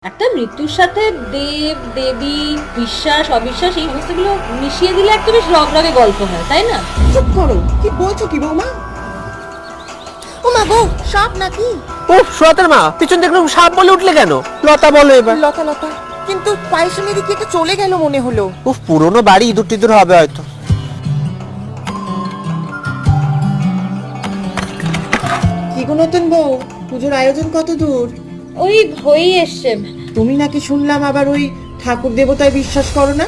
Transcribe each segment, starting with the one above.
একটা মৃত্যুর সাথে দেব দেবী বিশ্বাস অবিশ্বাস এই সমস্তগুলো মিশিয়ে দিলে একটা বেশ রগরগে গল্প হয়, তাই না? চুপ করো, কি বলছো কি বৌমা? ও মা গো, সাপ নাকি? ও সুরাতের মা, পিছন দেখলাম সাপ বলে উঠলে কেন? লতা বলো এবার। লতা লতা, কিন্তু পায়সনের দিকে একটা চলে গেল মনে হলো। উফ, পুরনো বাড়ি, ইঁদুর টিঁদুর হবে হয়তো। কি গো নতুন বউ, পুজোর আয়োজন কত দূর? ওই হয়েই এসছে। তুমি নাকি শুনলাম আবার ওই ঠাকুর দেবতায় বিশ্বাস করো না?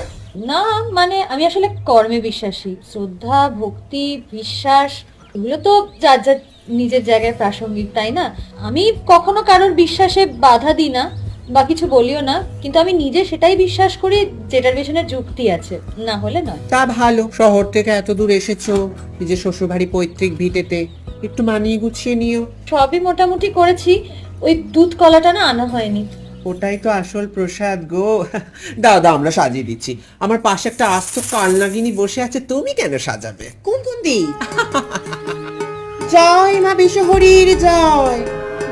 না মানে আমি আসলে কর্মে বিশ্বাসী। শ্রদ্ধা ভক্তি বিশ্বাস এগুলো তো যার যার নিজের জায়গায় প্রাসঙ্গিক, তাই না? আমি কখনো কারোর বিশ্বাসে বাধা দিই না বা কিছু বলিও না, কিন্তু আমি নিজে সেটাই বিশ্বাস করি যেটার পেছনে যুক্তি আছে, না হলে নয়। তা ভালো, শহর থেকে এত দূর এসেছো, নিজের শ্বশুরবাড়ি পৈতৃক ভিটেতে একটু মানিয়ে গুছিয়ে নিও। সবই মোটামুটি করেছি, ওই দুধ কলাটা না আনা হয়নি। ওটাই তো আসল প্রসাদ গো। দাও দাও, আমরা সাজিয়ে দিচ্ছি। আমার পাশে একটা আস্ত কালনাগিনী বসে আছে, তুমি কেন সাজাবে? কোন কোন দিক? জয় মা বিশ্বহরীর জয়,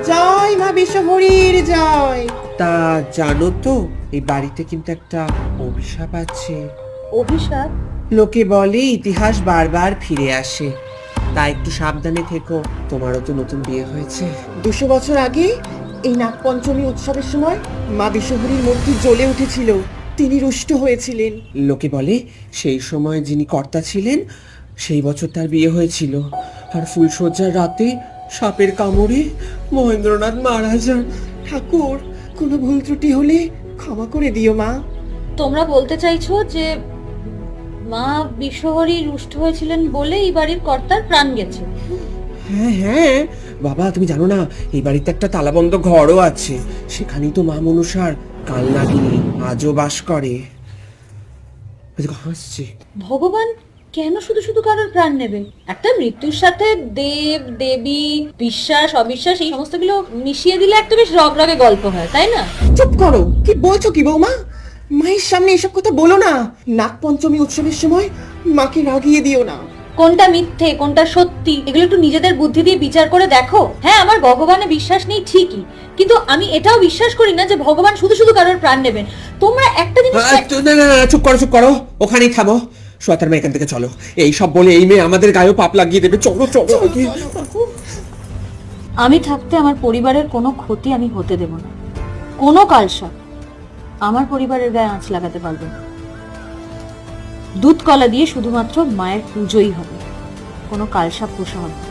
জয় মা বিশ্বহরীর জয়। তা জানো তো, এই বাড়িতে কিন্তু একটা অভিশাপ আছে। অভিশাপ? লোকে বলে ইতিহাস বারবার ফিরে আসে, তাই একটু সাবধানে থেকো। তোমারও তো নতুন বিয়ে হয়েছে। 200 বছর আগে এই নাগপঞ্চমী উৎসবের সময় মা বিশ্বহরীর মূর্তি জ্বলে উঠেছিল, তিনি রুষ্ট হয়েছিলেন। লোকে বলে সেই সময় যিনি কর্তা ছিলেন সেই বছর তার বিয়ে হয়েছিল, আর ফুলসজ্জার রাতে সাপের কামড়ে মহেন্দ্রনাথ মারা যান। ঠাকুর, কোনো ভুল ত্রুটি হলে ক্ষমা করে দিও মা। তোমরা বলতে চাইছো যে মা বিশ্বহরী রুষ্ট হয়েছিলেন বলে এই বাড়ির কর্তার প্রাণ গেছে? হ্যাঁ হ্যাঁ বাবা, তুমি জানো না এই বাড়িতে একটা তালাবন্ধ ঘরও আছে, সেখানেই তো মা মনসার কালনাগিনী আজও বাস করে। হাসছে। ভগবান কেন শুধু শুধু কারোর প্রাণ নেবে? একটা মৃত্যুর সাথে দেব দেবী বিশ্বাস অবিশ্বাস এই সমস্তগুলো মিশিয়ে দিলে একটা বেশ রগরগে গল্প হয়, তাই না? চুপ করো, কি বলছো কি বৌমা? মায়ের সামনে এসব কথা বলো না। নাগপঞ্চমী উৎসবের সময় মাকে রাগিয়ে দিও না। কোনটা মিথ্যে কোনটা সত্যি এগুলো একটু নিজেদের বুদ্ধি দিয়ে বিচার করে দেখো। হ্যাঁ, আমার ভগবানে বিশ্বাস নেই ঠিকই, কিন্তু আমি এটাও বিশ্বাস করি না যে ভগবান শুধু শুধু কারোর প্রাণ নেবেন। তোমরা একটা জিনিস না না না, চুপ করো চুপ করো, ওখানেই থামো। সোয়াতার মেয়ে, এখান থেকে চলো। এই সব বলে এই মেয়ে আমাদের গায়েও পাপ লাগিয়ে দেবে। চলো চলো। আমি থাকতে আমার পরিবারের কোনো ক্ষতি আমি হতে দেব না। কোনো কালসাপ আমার পরিবারের গায়ে আঁচ লাগাতে পারবে না। দুধ কলা দিয়ে শুধুমাত্র মায়ের পুজোই হবে, কোনো কালসাপ পোষা হবে না।